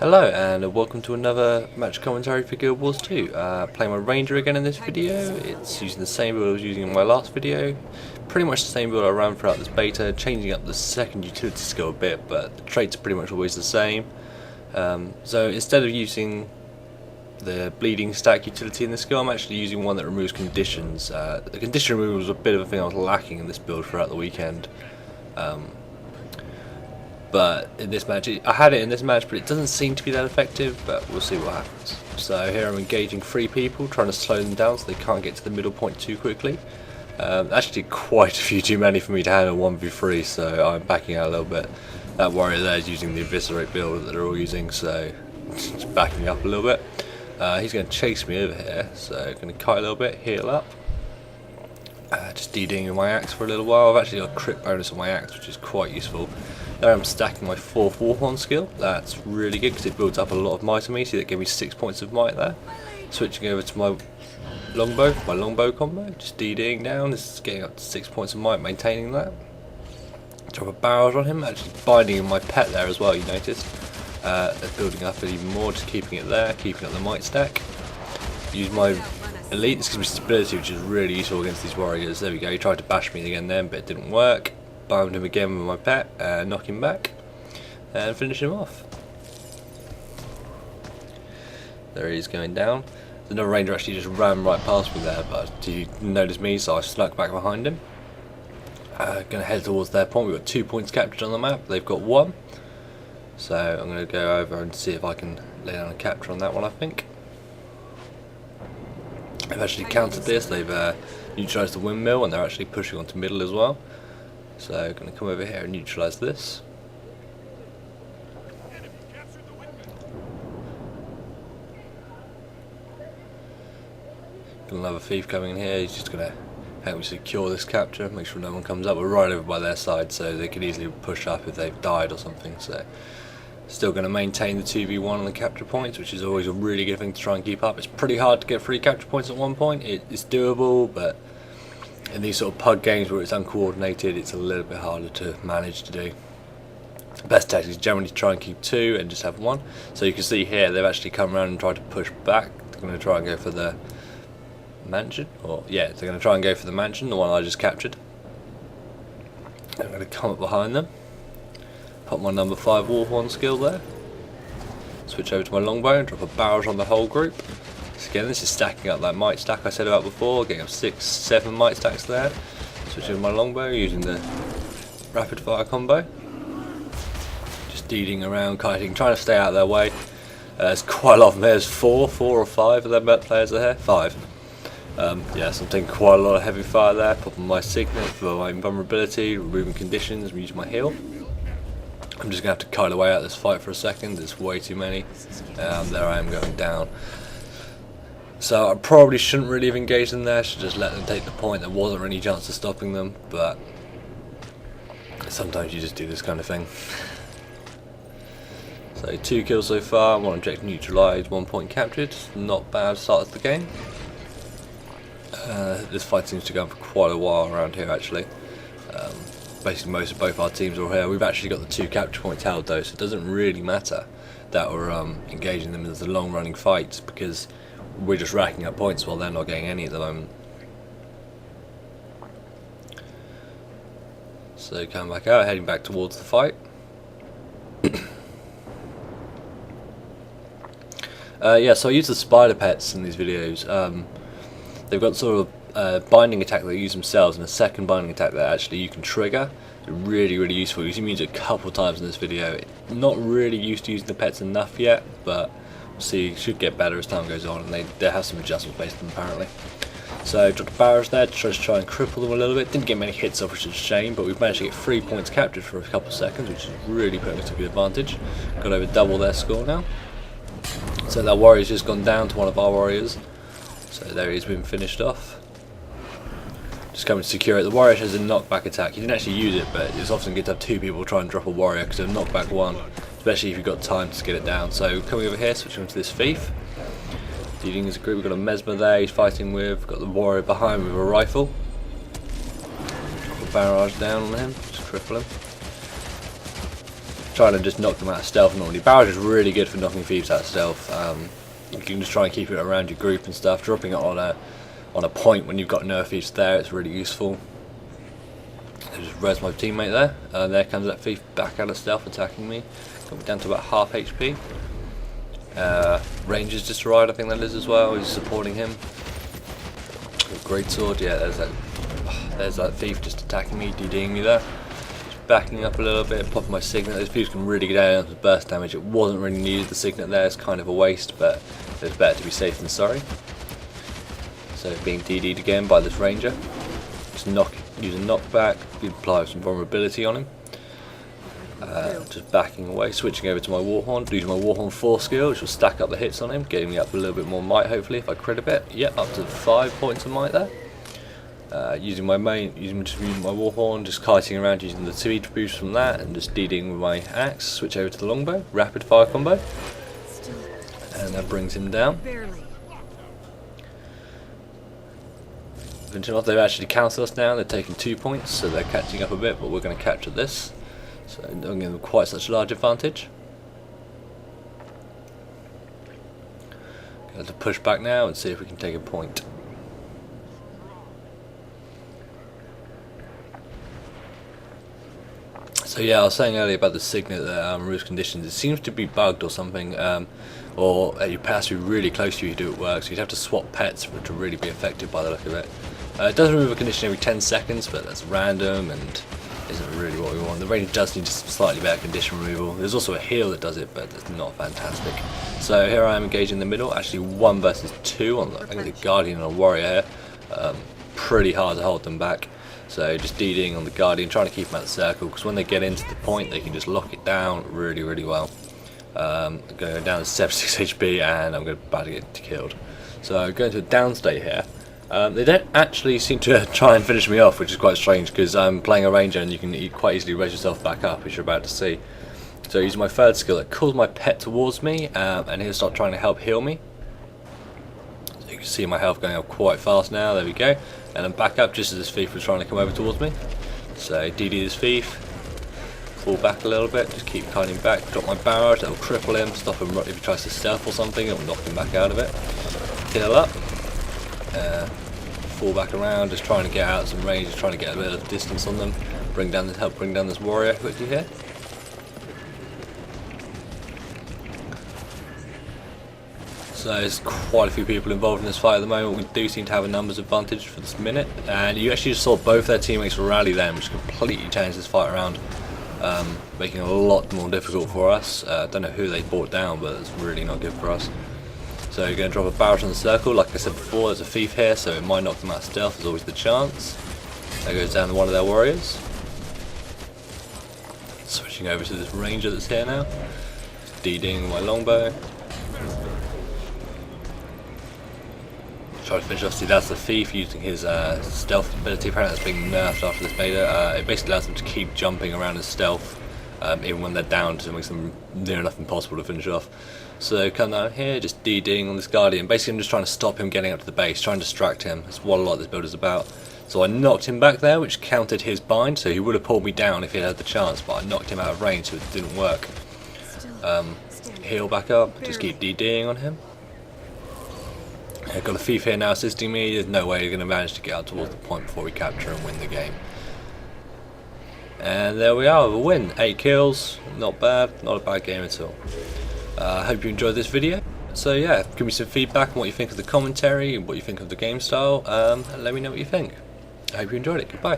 Hello and welcome to another match commentary for Guild Wars 2. Playing my Ranger again in this video. It's using the same build I was using in my last video. Pretty much the same build I ran throughout this beta, changing up the second utility skill a bit, but the traits are pretty much always the same. So instead of using the bleeding stack utility in the skill, I'm actually using one that removes conditions. The condition removal was a bit of a thing I was lacking in this build throughout the weekend. But in this match, I had it in this match, but it doesn't seem to be that effective, but we'll see what happens. So here I'm engaging 3 people, trying to slow them down so they can't get to the middle point too quickly. Actually quite a few too many for me to handle 1v3, so I'm backing out a little bit. That warrior there is using the Eviscerate build that they're all using, so just backing up a little bit. He's going to chase me over here, so I'm going to kite a little bit, heal up. Just DDing with my axe for a little while. I've actually got a crit bonus on my axe, which is quite useful. There I'm stacking my 4th Warhorn skill. That's really good because it builds up a lot of might on me. See, that gave me 6 points of might there. Switching over to my longbow combo. Just DDing down. This is getting up to 6 points of might, maintaining that. Drop a barrage on him. Actually binding in my pet there as well, you noticed. Building up it even more, just keeping it there, keeping up the might stack. Use my elite. This gives me stability, which is really useful against these warriors. There we go. He tried to bash me again then, but it didn't work. Bound him again with my pet, knock him back, and finish him off. There he is going down. Another ranger actually just ran right past me there, but he didn't notice me, so I snuck back behind him. Gonna head towards their point. We've got 2 points captured on the map, they've got 1. So I'm gonna go over and see if I can lay down a capture on that one, I think. I've actually countered this, they've neutralised the windmill and they're actually pushing onto middle as well. So I'm going to come over here and neutralise this. Got another thief coming in here, he's just going to help me secure this capture, make sure no one comes up. We're right over by their side so they could easily push up if they've died or something. So still going to maintain the 2v1 on the capture points, which is always a really good thing to try and keep up. It's pretty hard to get 3 capture points at one point, it's doable, but in these sort of pug games where it's uncoordinated, it's a little bit harder to manage to do. The best tactic is generally to try and keep 2 and just have 1. So you can see here they've actually come around and tried to push back. They're going to try and go for the mansion, or yeah, they're going to try and go for the mansion, the one I just captured. I'm going to come up behind them, put my number 5 Warhorn skill there, switch over to my longbow and drop a barrage on the whole group. Again, this is stacking up that might stack I said about before, getting up 6, 7 might stacks there. Switching to my longbow, using the rapid fire combo. Just DDing around, kiting, trying to stay out of their way. There's quite a lot of them. There's 4 or 5 of them players are here. 5. Yeah, so I'm taking quite a lot of heavy fire there, popping my signet for my invulnerability, removing conditions, using my heal. I'm just going to have to kite away out this fight for a second, there's way too many. There I am going down. So I probably shouldn't really have engaged them there, should just let them take the point. There wasn't any chance of stopping them, but sometimes you just do this kind of thing. So 2 kills so far, 1 objective neutralised, 1 point captured. Not bad start of the game. This fight seems to go on for quite a while around here actually. Basically most of both our teams are here. We've actually got the 2 capture points held though, so it doesn't really matter that we're engaging them in the long running fights, because we're just racking up points while they're not getting any at the moment. So coming back out, heading back towards the fight. Yeah, so I use the spider pets in these videos. They've got sort of binding attack they use themselves and a second binding attack that actually you can trigger. They're really useful. You've used it a couple of times in this video. Not really used to using the pets enough yet, but see, should get better as time goes on, and they have some adjustments based on them apparently. So dropped a barrage there to try and cripple them a little bit. Didn't get many hits off, which is a shame, but we've managed to get 3 points captured for a couple of seconds, which is really putting us to good advantage. Got over double their score now. So that warrior's just gone down to one of our warriors. So there he's been finished off. Just coming to secure it. The warrior has a knockback attack. You didn't actually use it, but it's often good to have 2 people try and drop a warrior because they'll knock back 1. Especially if you've got time to get it down. So coming over here, switching to this thief. Dealing as a group, we've got a mesmer there he's fighting with, got the warrior behind with a rifle. Drop a barrage down on him, just cripple him. trying to just knock them out of stealth normally. Barrage is really good for knocking thieves out of stealth. You can just try and keep it around your group and stuff. Dropping it on a point when you've got no thieves there, it's really useful. I just res my teammate there. There comes that thief back out of stealth attacking me. Got me down to about half HP. Ranger's just arrived, I think that is as well. He's supporting him. Great sword, yeah. There's that thief just attacking me, DDing me there. Just backing up a little bit, popping my signet. Those thieves can really get out with burst damage. It wasn't really needed. The signet there is kind of a waste, but it's better to be safe than sorry. So being DD'd again by this ranger. Just use a knockback, apply some vulnerability on him. Just backing away, switching over to my Warhorn, using my Warhorn 4 skill, which will stack up the hits on him, getting me up a little bit more might hopefully if I crit a bit. Yep, up to 5 points of might there. Using my Warhorn, just kiting around using the speed boost from that, and just DDing with my axe. Switch over to the Longbow, rapid fire combo, and that brings him down. They've actually counted us now. They're taking 2 points, so they're catching up a bit, but we're going to capture this. So don't give them quite such a large advantage. Going to push back now and see if we can take a point. So yeah, I was saying earlier about the signet that removes conditions. It seems to be bugged or something, or your pets be really close to you to do it work. So you'd have to swap pets for it to really be effective by the look of it. It does remove a condition every 10 seconds, but that's random and isn't really what we want. The range does need just slightly better condition removal. There's also a heal that does it, but it's not fantastic. So here I am engaged in the middle, actually 1 versus 2 on I think the Guardian and a Warrior here. Pretty hard to hold them back. So just DDing on the Guardian, trying to keep them out of the circle, because when they get into the point they can just lock it down really, really well. I'm going to go down to 76 HP and I'm about to get killed. So going to a down state here. They don't actually seem to try and finish me off, which is quite strange because I'm playing a ranger and you can quite easily raise yourself back up, which you're about to see. So using my third skill, it calls my pet towards me and he'll start trying to help heal me. So you can see my health going up quite fast now, there we go. And I'm back up just as this thief was trying to come over towards me. So DD this thief, fall back a little bit, just keep kiting back, drop my barrage, that'll cripple him, stop him if he tries to stealth or something, it'll knock him back out of it. Heal up. Fall back around, just trying to get out some range, just trying to get a bit of distance on them, help bring down this warrior quickly here. So there's quite a few people involved in this fight at the moment. We do seem to have a numbers advantage for this minute, and you actually just saw both their teammates rally them, which completely changed this fight around, making it a lot more difficult for us. I don't know who they brought down, but it's really not good for us. So you're going to drop a barrage on the circle. Like I said before, there's a thief here, so it might knock them out of stealth. There's always the chance. That goes down to one of their warriors. Switching over to this ranger that's here now. DDing my longbow. Try to finish off. See, that's the thief using his stealth ability. Apparently that's being nerfed after this beta. It basically allows them to keep jumping around in stealth, even when they're down, so it makes them near enough impossible to finish off. So come down here, just DDing on this Guardian. Basically I'm just trying to stop him getting up to the base, trying to distract him. That's what a lot of this build is about. So I knocked him back there, which countered his bind, so he would have pulled me down if he had the chance, but I knocked him out of range, so it didn't work. Heal back up, just keep DDing on him. I've got a thief here now assisting me. There's no way you're going to manage to get out towards the point before we capture and win the game. And there we are, a win. 8 kills, not bad, not a bad game at all. I hope you enjoyed this video. So yeah, give me some feedback on what you think of the commentary and what you think of the game style, and let me know what you think. I hope you enjoyed it. Goodbye.